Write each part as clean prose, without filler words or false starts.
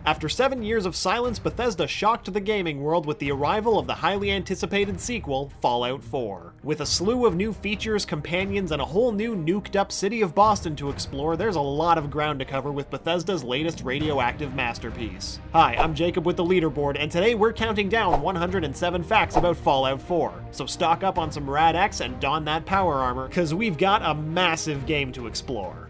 After 7 years of silence, Bethesda shocked the gaming world with the arrival of the highly anticipated sequel, Fallout 4. With a slew of new features, companions, and a whole new nuked-up city of Boston to explore, there's a lot of ground to cover with Bethesda's latest radioactive masterpiece. Hi, I'm Jacob with the Leaderboard, and today we're counting down 107 facts about Fallout 4. So stock up on some Rad X and don that power armor, cause we've got a massive game to explore.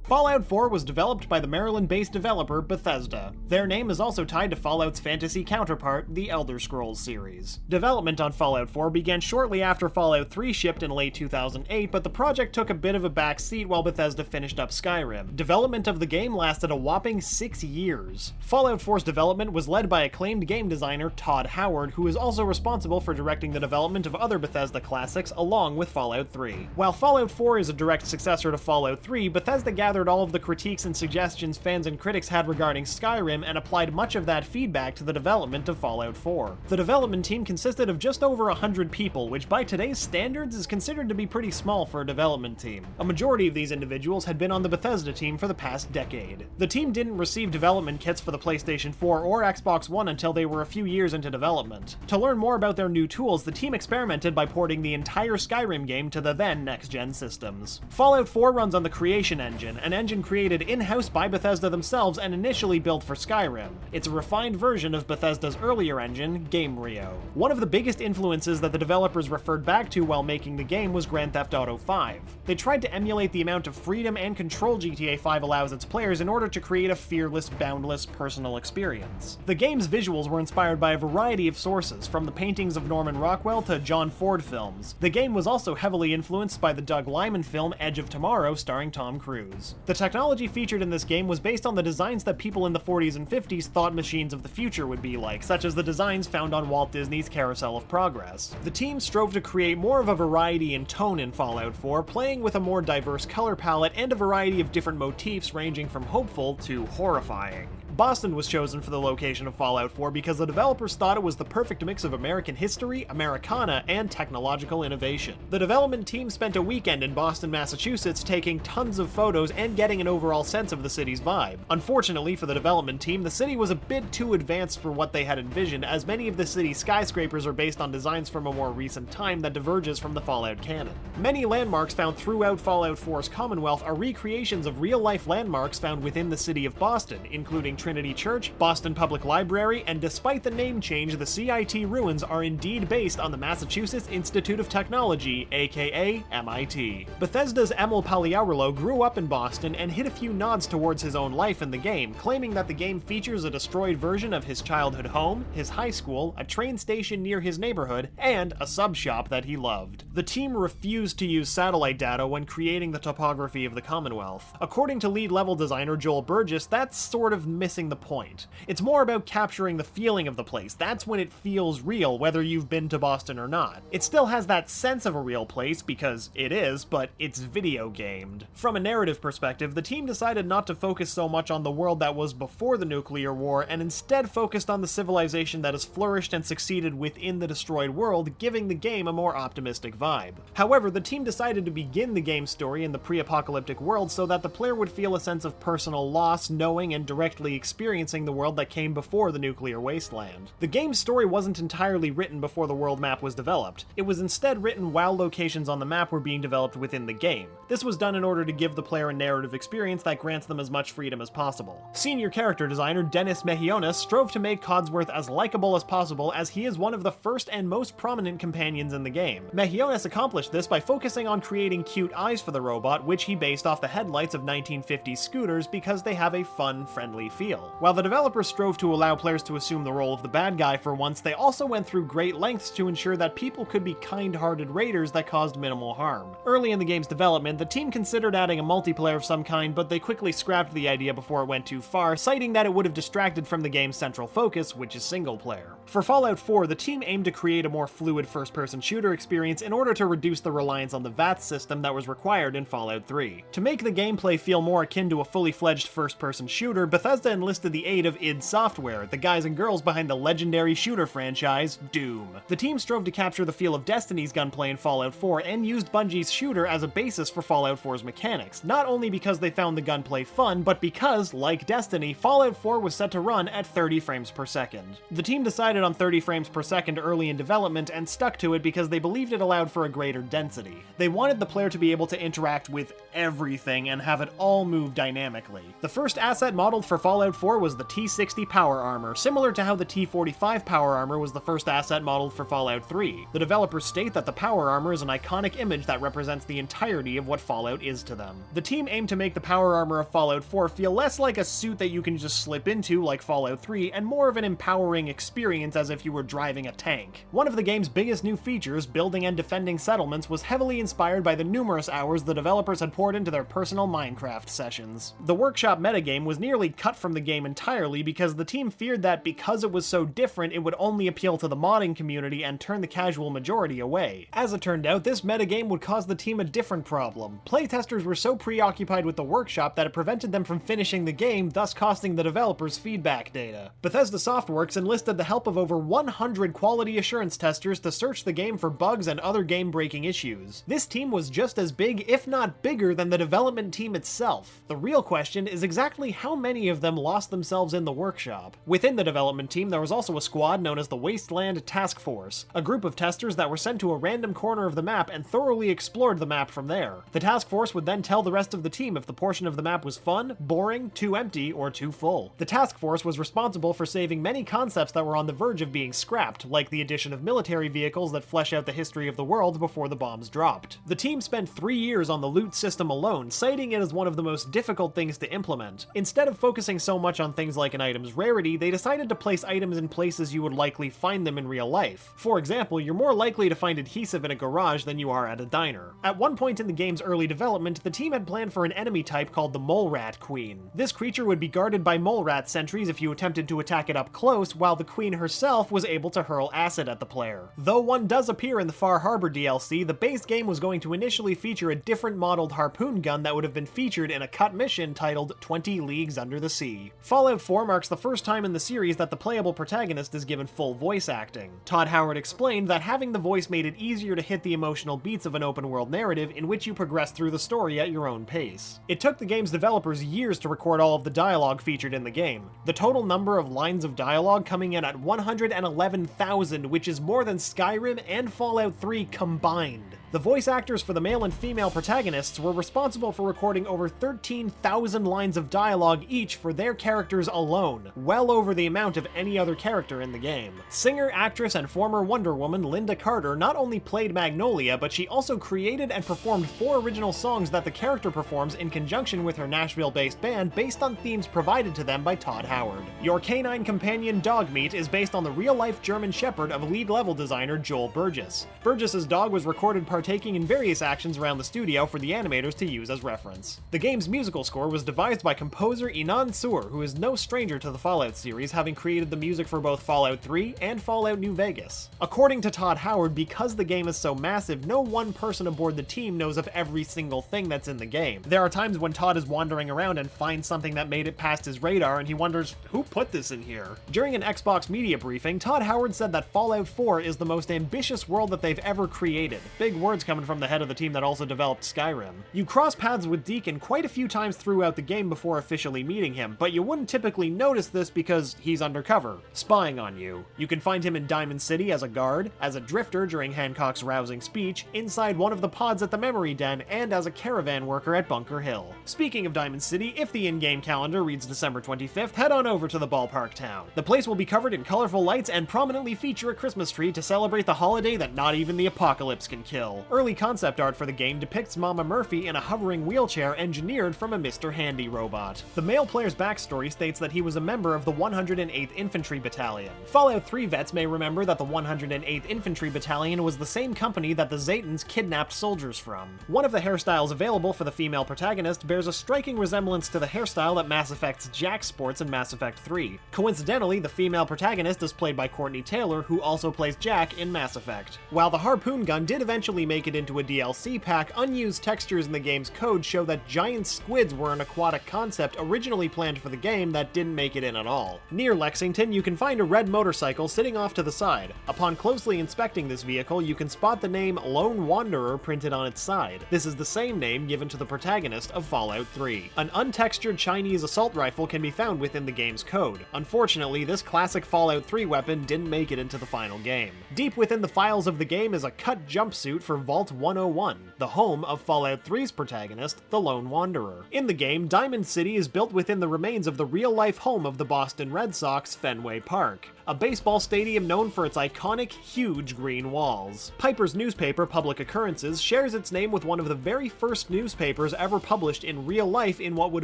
Fallout 4 was developed by the Maryland-based developer Bethesda. Their name is also tied to Fallout's fantasy counterpart, the Elder Scrolls series. Development on Fallout 4 began shortly after Fallout 3 shipped in late 2008, but the project took a bit of a backseat while Bethesda finished up Skyrim. Development of the game lasted a whopping 6 years. Fallout 4's development was led by acclaimed game designer Todd Howard, who is also responsible for directing the development of other Bethesda classics along with Fallout 3. While Fallout 4 is a direct successor to Fallout 3, Bethesda gathered all of the critiques and suggestions fans and critics had regarding Skyrim and applied much of that feedback to the development of Fallout 4. The development team consisted of just over 100 people, which by today's standards is considered to be pretty small for a development team. A majority of these individuals had been on the Bethesda team for the past decade. The team didn't receive development kits for the PlayStation 4 or Xbox One until they were a few years into development. To learn more about their new tools, the team experimented by porting the entire Skyrim game to the then next-gen systems. Fallout 4 runs on the Creation Engine, an engine created in-house by Bethesda themselves and initially built for Skyrim. It's a refined version of Bethesda's earlier engine, Gamerio. One of the biggest influences that the developers referred back to while making the game was Grand Theft Auto 5. They tried to emulate the amount of freedom and control GTA 5 allows its players in order to create a fearless, boundless, personal experience. The game's visuals were inspired by a variety of sources, from the paintings of Norman Rockwell to John Ford films. The game was also heavily influenced by the Doug Liman film Edge of Tomorrow starring Tom Cruise. The technology featured in this game was based on the designs that people in the 40s and 50s thought machines of the future would be like, such as the designs found on Walt Disney's Carousel of Progress. The team strove to create more of a variety in tone in Fallout 4, playing with a more diverse color palette and a variety of different motifs ranging from hopeful to horrifying. Boston was chosen for the location of Fallout 4 because the developers thought it was the perfect mix of American history, Americana, and technological innovation. The development team spent a weekend in Boston, Massachusetts, taking tons of photos and getting an overall sense of the city's vibe. Unfortunately for the development team, the city was a bit too advanced for what they had envisioned, as many of the city's skyscrapers are based on designs from a more recent time that diverges from the Fallout canon. Many landmarks found throughout Fallout 4's Commonwealth are recreations of real-life landmarks found within the city of Boston, including Trinity Church, Boston Public Library, and despite the name change, the CIT ruins are indeed based on the Massachusetts Institute of Technology, aka MIT. Bethesda's Emil Paliaurelo grew up in Boston and hit a few nods towards his own life in the game, claiming that the game features a destroyed version of his childhood home, his high school, a train station near his neighborhood, and a sub shop that he loved. The team refused to use satellite data when creating the topography of the Commonwealth. According to lead level designer Joel Burgess, that's sort of missing the point. It's more about capturing the feeling of the place. That's when it feels real, whether you've been to Boston or not. It still has that sense of a real place, because it is, but it's video gamed. From a narrative perspective, the team decided not to focus so much on the world that was before the nuclear war, and instead focused on the civilization that has flourished and succeeded within the destroyed world, giving the game a more optimistic vibe. However, the team decided to begin the game's story in the pre-apocalyptic world so that the player would feel a sense of personal loss, knowing and directly experiencing the world that came before the nuclear wasteland. The game's story wasn't entirely written before the world map was developed. It was instead written while locations on the map were being developed within the game. This was done in order to give the player a narrative experience that grants them as much freedom as possible. Senior character designer Dennis Mejiones strove to make Codsworth as likable as possible, as he is one of the first and most prominent companions in the game. Mejiones accomplished this by focusing on creating cute eyes for the robot, which he based off the headlights of 1950s scooters because they have a fun, friendly feel. While the developers strove to allow players to assume the role of the bad guy for once, they also went through great lengths to ensure that people could be kind-hearted raiders that caused minimal harm. Early in the game's development, the team considered adding a multiplayer of some kind, but they quickly scrapped the idea before it went too far, citing that it would have distracted from the game's central focus, which is single player. For Fallout 4, the team aimed to create a more fluid first-person shooter experience in order to reduce the reliance on the VATS system that was required in Fallout 3. To make the gameplay feel more akin to a fully fledged first-person shooter, Bethesda enlisted the aid of id Software, the guys and girls behind the legendary shooter franchise, Doom. The team strove to capture the feel of Destiny's gunplay in Fallout 4 and used Bungie's shooter as a basis for Fallout 4's mechanics, not only because they found the gunplay fun, but because, like Destiny, Fallout 4 was set to run at 30 frames per second. The team decided on 30 frames per second early in development and stuck to it because they believed it allowed for a greater density. They wanted the player to be able to interact with everything and have it all move dynamically. The first asset modeled for Fallout 4 was the T-60 power armor, similar to how the T-45 power armor was the first asset modeled for Fallout 3. The developers state that the power armor is an iconic image that represents the entirety of what Fallout is to them. The team aimed to make the power armor of Fallout 4 feel less like a suit that you can just slip into like Fallout 3, and more of an empowering experience as if you were driving a tank. One of the game's biggest new features, building and defending settlements, was heavily inspired by the numerous hours the developers had poured into their personal Minecraft sessions. The workshop metagame was nearly cut from the game entirely because the team feared that because it was so different, it would only appeal to the modding community and turn the casual majority away. As it turned out, this metagame would cause the team a different problem. Playtesters were so preoccupied with the workshop that it prevented them from finishing the game, thus costing the developers feedback data. Bethesda Softworks enlisted the help of over 100 quality assurance testers to search the game for bugs and other game-breaking issues. This team was just as big, if not bigger, than the development team itself. The real question is exactly how many of them lost themselves in the workshop. Within the development team, there was also a squad known as the Wasteland Task Force, a group of testers that were sent to a random corner of the map and thoroughly explored the map from there. The task force would then tell the rest of the team if the portion of the map was fun, boring, too empty, or too full. The task force was responsible for saving many concepts that were on the verge of being scrapped, like the addition of military vehicles that flesh out the history of the world before the bombs dropped. The team spent 3 years on the loot system alone, citing it as one of the most difficult things to implement. Instead of focusing so much on things like an item's rarity, they decided to place items in places you would likely find them in real life. For example, you're more likely to find adhesive in a garage than you are at a diner. At one point in the game's early development, the team had planned for an enemy type called the Mole Rat Queen. This creature would be guarded by mole rat sentries if you attempted to attack it up close, while the queen herself was able to hurl acid at the player. Though one does appear in the Far Harbor DLC, the base game was going to initially feature a different modeled harpoon gun that would have been featured in a cut mission titled 20 Leagues Under the Sea. Fallout 4 marks the first time in the series that the playable protagonist is given full voice acting. Todd Howard explained that having the voice made it easier to hit the emotional beats of an open-world narrative in which you progress through the story at your own pace. It took the game's developers years to record all of the dialogue featured in the game. The total number of lines of dialogue coming in at 111,000, which is more than Skyrim and Fallout 3 combined. The voice actors for the male and female protagonists were responsible for recording over 13,000 lines of dialogue each for their characters alone, well over the amount of any other character in the game. Singer, actress, and former Wonder Woman Linda Carter not only played Magnolia, but she also created and performed 4 original songs that the character performs in conjunction with her Nashville-based band based on themes provided to them by Todd Howard. Your canine companion Dogmeat is based on the real-life German Shepherd of lead-level designer Joel Burgess. Burgess's dog was recorded partaking in various actions around the studio for the animators to use as reference. The game's musical score was devised by composer Inan Sur, who is no stranger to the Fallout series, having created the music for both Fallout 3 and Fallout New Vegas. According to Todd Howard, because the game is so massive, no one person aboard the team knows of every single thing that's in the game. There are times when Todd is wandering around and finds something that made it past his radar and he wonders, who put this in here? During an Xbox media briefing, Todd Howard said that Fallout 4 is the most ambitious world that they've ever created. Big words coming from the head of the team that also developed Skyrim. You cross paths with Deacon quite a few times throughout the game before officially meeting him, but you wouldn't typically notice this because he's undercover, spying on you. You can find him in Diamond City as a guard, as a drifter during Hancock's rousing speech, inside one of the pods at the Memory Den, and as a caravan worker at Bunker Hill. Speaking of Diamond City, if the in-game calendar reads December 25th, head on over to the ballpark town. The place will be covered in colorful lights and prominently feature a Christmas tree to celebrate the holiday that not even the apocalypse can kill. Early concept art for the game depicts Mama Murphy in a hovering wheelchair engineered from a Mr. Handy robot. The male player's backstory states that he was a member of the 108th Infantry Battalion. Fallout 3 vets may remember that the 108th Infantry Battalion was the same company that the Zetans kidnapped soldiers from. One of the hairstyles available for the female protagonist bears a striking resemblance to the hairstyle that Mass Effect's Jack sports in Mass Effect 3. Coincidentally, the female protagonist is played by Courtney Taylor, who also plays Jack in Mass Effect. While the harpoon gun did eventually make it into a DLC pack, unused textures in the game's code show that giant squids were an aquatic concept originally planned for the game that didn't make it in at all. Near Lexington, you can find a red motorcycle sitting off to the side. Upon closely inspecting this vehicle, you can spot the name Lone Wanderer printed on its side. This is the same name given to the protagonist of Fallout 3. An untextured Chinese assault rifle can be found within the game's code. Unfortunately, this classic Fallout 3 weapon didn't make it into the final game. Deep within the files of the game is a cut jumpsuit for Vault 101, the home of Fallout 3's protagonist, the Lone Wanderer. In the game, Diamond City is built within the remains of the real-life home of the Boston Red Sox, Fenway Park, a baseball stadium known for its iconic, huge green walls. Piper's newspaper, Public Occurrences, shares its name with one of the very first newspapers ever published in real life in what would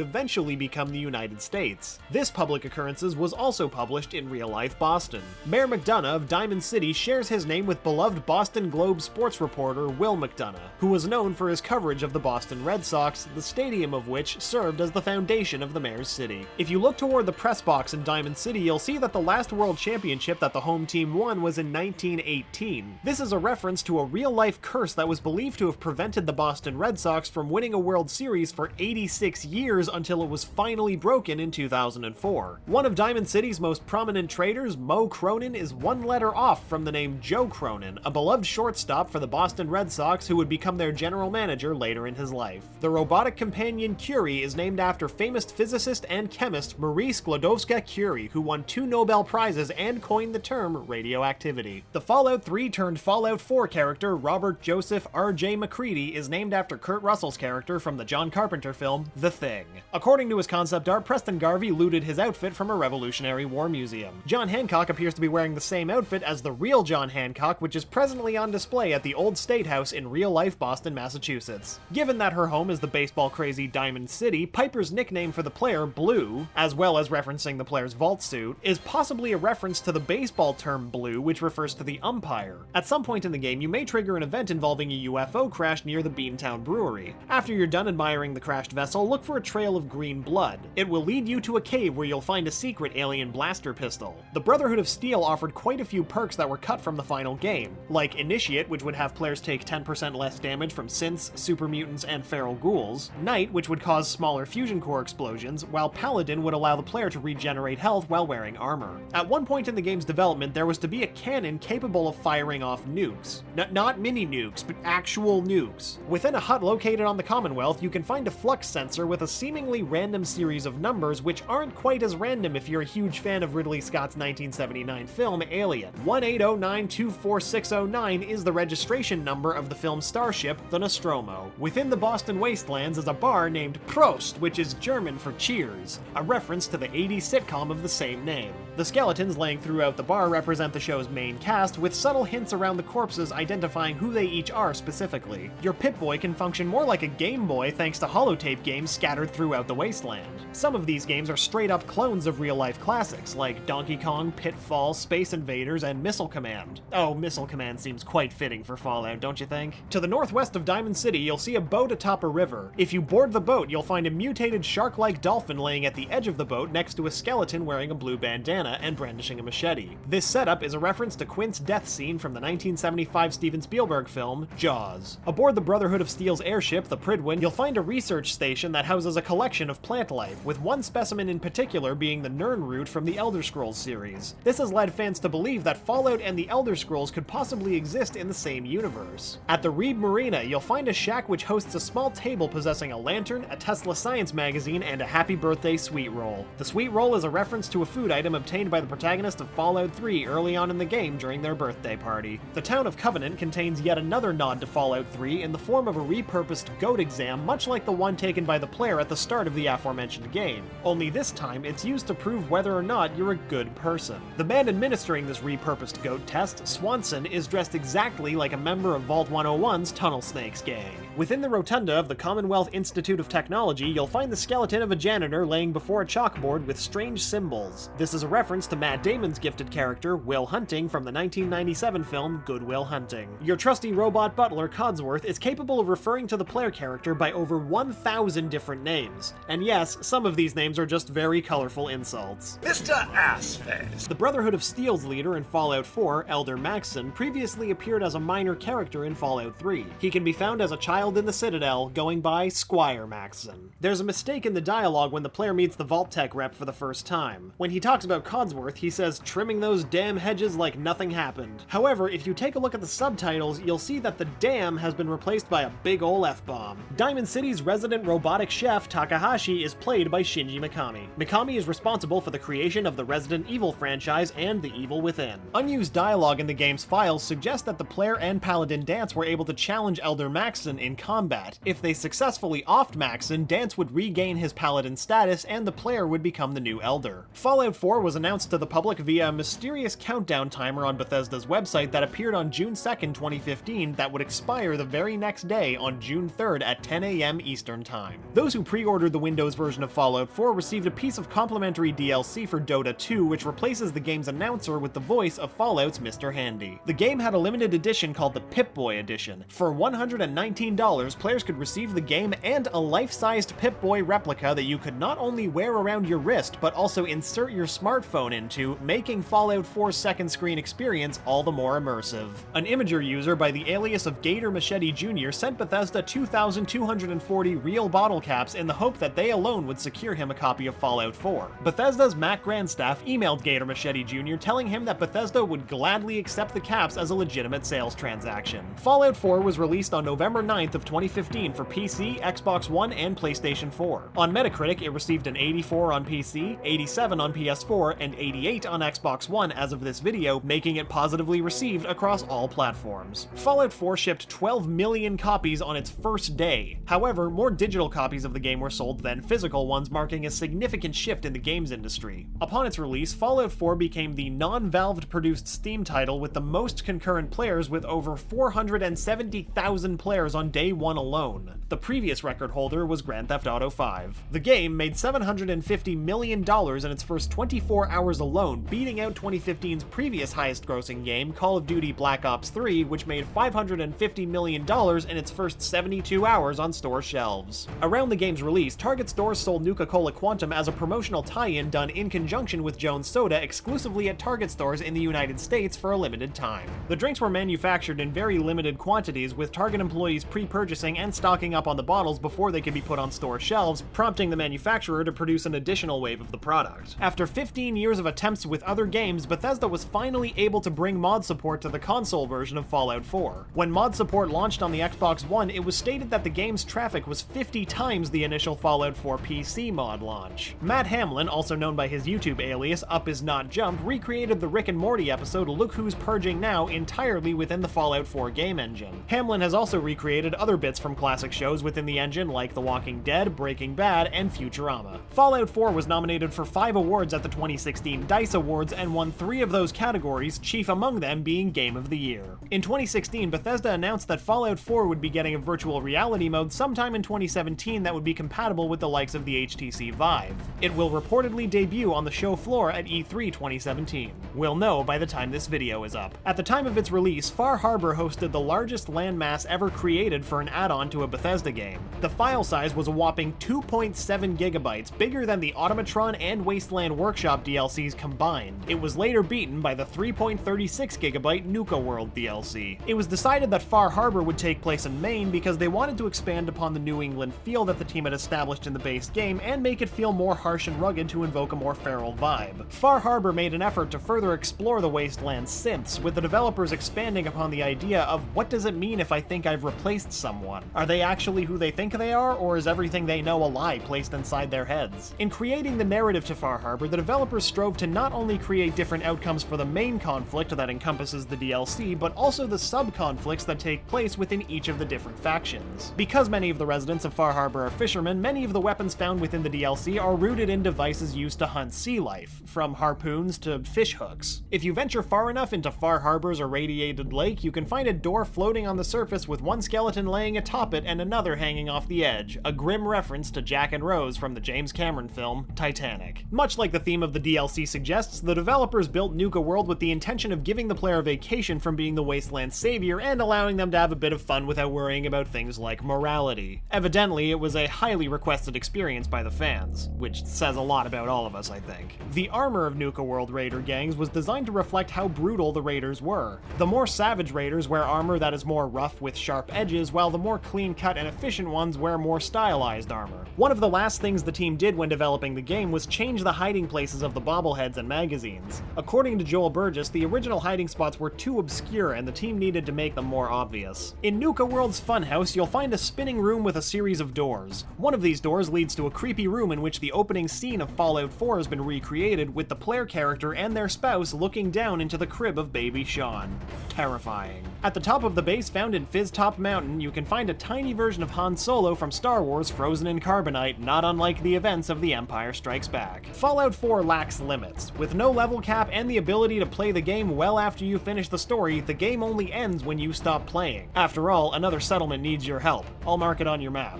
eventually become the United States. This Public Occurrences was also published in real-life Boston. Mayor McDonough of Diamond City shares his name with beloved Boston Globe sports reporter Will McDonough, who was known for his coverage of the Boston Red Sox, the stadium of which served as the foundation of the mayor's city. If you look toward the press box in Diamond City, you'll see that the last World Championship that the home team won was in 1918. This is a reference to a real-life curse that was believed to have prevented the Boston Red Sox from winning a World Series for 86 years until it was finally broken in 2004. One of Diamond City's most prominent traders, Mo Cronin, is one letter off from the name Joe Cronin, a beloved shortstop for the Boston Red Sox who would become their general manager later in his life. The robotic companion Curie is named after famous physicist and chemist Marie Sklodowska-Curie, who won 2 Nobel Prizes and coined the term radioactivity. The Fallout 3 turned Fallout 4 character Robert Joseph R.J. McCready is named after Kurt Russell's character from the John Carpenter film The Thing. According to his concept art, Preston Garvey looted his outfit from a Revolutionary War museum. John Hancock appears to be wearing the same outfit as the real John Hancock, which is presently on display at the Old State House in real-life Boston, Massachusetts. Given that her home is the baseball-crazy Diamond City, Piper's nickname for the player, Blue, as well as referencing the player's vault suit, is possibly a reference to the baseball term blue, which refers to the umpire. At some point in the game, you may trigger an event involving a UFO crash near the Beantown Brewery. After you're done admiring the crashed vessel, look for a trail of green blood. It will lead you to a cave where you'll find a secret alien blaster pistol. The Brotherhood of Steel offered quite a few perks that were cut from the final game, like Initiate, which would have players take 10% less damage from synths, super mutants, and feral ghouls, Knight, which would cause smaller fusion core explosions, while Paladin would allow the player to regenerate health while wearing armor. At one point in the game's development, there was to be a cannon capable of firing off nukes. Not mini nukes, but actual nukes. Within a hut located on the Commonwealth, you can find a flux sensor with a seemingly random series of numbers, which aren't quite as random if you're a huge fan of Ridley Scott's 1979 film Alien. 180924609 is the registration number of the film's starship, the Nostromo. Within the Boston wastelands is a bar named Prost, which is German for cheers, a reference to the 80s sitcom of the same name. The skeletons laying throughout the bar represent the show's main cast, with subtle hints around the corpses identifying who they each are specifically. Your Pip-Boy can function more like a Game Boy thanks to holotape games scattered throughout the wasteland. Some of these games are straight-up clones of real-life classics, like Donkey Kong, Pitfall, Space Invaders, and Missile Command. Oh, Missile Command seems quite fitting for Fallout, don't you think? To the northwest of Diamond City, you'll see a boat atop a river. If you board the boat, you'll find a mutated shark-like dolphin laying at the edge of the boat next to a skeleton wearing a blue bandana and brandishing a machete. This setup is a reference to Quint's death scene from the 1975 Steven Spielberg film, Jaws. Aboard the Brotherhood of Steel's airship, the Prydwen, you'll find a research station that houses a collection of plant life, with one specimen in particular being the Nirnroot from the Elder Scrolls series. This has led fans to believe that Fallout and the Elder Scrolls could possibly exist in the same universe. At the Reeb Marina, you'll find a shack which hosts a small table possessing a lantern, a Tesla Science magazine, and a Happy Birthday sweet roll. The sweet roll is a reference to a food item obtained by the protagonist of Fallout 3 early on in the game during their birthday party. The town of Covenant contains yet another nod to Fallout 3 in the form of a repurposed goat exam, much like the one taken by the player at the start of the aforementioned game. Only this time, it's used to prove whether or not you're a good person. The man administering this repurposed goat test, Swanson, is dressed exactly like a member of Vault 101's Tunnel Snakes gang. Within the rotunda of the Commonwealth Institute of Technology, you'll find the skeleton of a janitor laying before a chalkboard with strange symbols. This is a reference reference to Matt Damon's gifted character, Will Hunting, from the 1997 film Good Will Hunting. Your trusty robot butler, Codsworth, is capable of referring to the player character by over 1,000 different names. And yes, some of these names are just very colorful insults. Mr. Assface! The Brotherhood of Steel's leader in Fallout 4, Elder Maxson, previously appeared as a minor character in Fallout 3. He can be found as a child in the Citadel, going by Squire Maxson. There's a mistake in the dialogue when the player meets the Vault Tech rep for the first time. When he talks about Codsworth, he says, "trimming those damn hedges like nothing happened." However, if you take a look at the subtitles, you'll see that the damn has been replaced by a big ol' F-bomb. Diamond City's resident robotic chef, Takahashi, is played by Shinji Mikami. Mikami is responsible for the creation of the Resident Evil franchise and The Evil Within. Unused dialogue in the game's files suggests that the player and Paladin Danse were able to challenge Elder Maxson in combat. If they successfully offed Maxson, Danse would regain his Paladin status and the player would become the new Elder. Fallout 4 was announced to the public via a mysterious countdown timer on Bethesda's website that appeared on June 2nd, 2015 that would expire the very next day on June 3rd at 10 a.m. Eastern Time. Those who pre-ordered the Windows version of Fallout 4 received a piece of complimentary DLC for Dota 2, which replaces the game's announcer with the voice of Fallout's Mr. Handy. The game had a limited edition called the Pip-Boy Edition. For $119, players could receive the game and a life-sized Pip-Boy replica that you could not only wear around your wrist, but also insert your smartphone into, making Fallout 4's second screen experience all the more immersive. An Imager user by the alias of Gator Machete Jr. sent Bethesda 2,240 real bottle caps in the hope that they alone would secure him a copy of Fallout 4. Bethesda's Mack Grandstaff emailed Gator Machete Jr. telling him that Bethesda would gladly accept the caps as a legitimate sales transaction. Fallout 4 was released on November 9th of 2015 for PC, Xbox One, and PlayStation 4. On Metacritic, it received an 84 on PC, 87 on PS4, and 88 on Xbox One as of this video, making it positively received across all platforms. Fallout 4 shipped 12 million copies on its first day. However, more digital copies of the game were sold than physical ones, marking a significant shift in the games industry. Upon its release, Fallout 4 became the non-Valve produced Steam title with the most concurrent players, with over 470,000 players on day one alone. The previous record holder was Grand Theft Auto 5. The game made $750 million in its first 24 hours alone, beating out 2015's previous highest-grossing game, Call of Duty Black Ops 3, which made $550 million in its first 72 hours on store shelves. Around the game's release, Target stores sold Nuka-Cola Quantum as a promotional tie-in done in conjunction with Jones Soda exclusively at Target stores in the United States for a limited time. The drinks were manufactured in very limited quantities, with Target employees pre-purchasing and stocking up on the bottles before they could be put on store shelves, prompting the manufacturer to produce an additional wave of the product. After 15 years of attempts with other games, Bethesda was finally able to bring mod support to the console version of Fallout 4. When mod support launched on the Xbox One, it was stated that the game's traffic was 50 times the initial Fallout 4 PC mod launch. Matt Hamlin, also known by his YouTube alias Up Is Not Jump, recreated the Rick and Morty episode Look Who's Purging Now entirely within the Fallout 4 game engine. Hamlin has also recreated other bits from classic shows within the engine like The Walking Dead, Breaking Bad, and Futurama. Fallout 4 was nominated for 5 awards at the 2016 DICE Awards and won 3 of those categories, chief among them being Game of the Year. In 2016, Bethesda announced that Fallout 4 would be getting a virtual reality mode sometime in 2017 that would be compatible with the likes of the HTC Vive. It will reportedly debut on the show floor at E3 2017. We'll know by the time this video is up. At the time of its release, Far Harbor hosted the largest landmass ever created for an add-on to a Bethesda game. The file size was a whopping 2.7 gigabytes, bigger than the Automatron and Wasteland Workshop DLCs combined. It was later beaten by the 3.36 gigabyte Nuka-World DLC. It was decided that Far Harbor would take place in Maine because they wanted to expand upon the New England feel that the team had established in the base game and make it feel more harsh and rugged to invoke a more feral vibe. Far Harbor made an effort to further explore the Wasteland synths, with the developers expanding upon the idea of what does it mean if I think I've replaced someone? Are they actually who they think they are, or is everything they know a lie placed inside their heads? In creating the narrative to Far Harbor, the developers strove to not only create different outcomes for the main conflict that encompasses the DLC, but also the sub-conflicts that take place within each of the different factions. Because many of the residents of Far Harbor are fishermen, many of the weapons found within the DLC are rooted in devices used to hunt sea life, from harpoons to fish hooks. If you venture far enough into Far Harbor's irradiated lake, you can find a door floating on the surface with one skeleton laying atop it and another another hanging off the edge, a grim reference to Jack and Rose from the James Cameron film Titanic. Much like the theme of the DLC suggests, the developers built Nuka-World with the intention of giving the player a vacation from being the wasteland's savior and allowing them to have a bit of fun without worrying about things like morality. Evidently, it was a highly requested experience by the fans, which says a lot about all of us, I think. The armor of Nuka-World raider gangs was designed to reflect how brutal the raiders were. The more savage raiders wear armor that is more rough with sharp edges, while the more clean-cut and efficient ones wear more stylized armor. One of the last things the team did when developing the game was change the hiding places of the bobbleheads and magazines. According to Joel Burgess, the original hiding spots were too obscure and the team needed to make them more obvious. In Nuka-World's funhouse, you'll find a spinning room with a series of doors. One of these doors leads to a creepy room in which the opening scene of Fallout 4 has been recreated, with the player character and their spouse looking down into the crib of baby Sean. Terrifying. At the top of the base found in Fizztop Mountain, you can find a tiny version of Han Solo from Star Wars frozen in carbonite, not unlike the events of The Empire Strikes Back. Fallout 4 lacks limits. With no level cap and the ability to play the game well after you finish the story, the game only ends when you stop playing. After all, another settlement needs your help. I'll mark it on your map.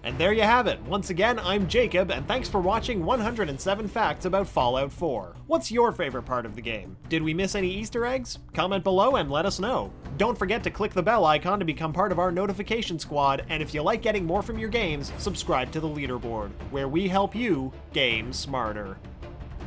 And there you have it. Once again, I'm Jacob, and thanks for watching 107 Facts about Fallout 4. What's your favorite part of the game? Did we miss any Easter eggs? Comment below and let us know. Don't forget to click the bell icon to become part of our notification squad, and if you like getting more from your games, subscribe to the Leaderboard, where we help you game smarter.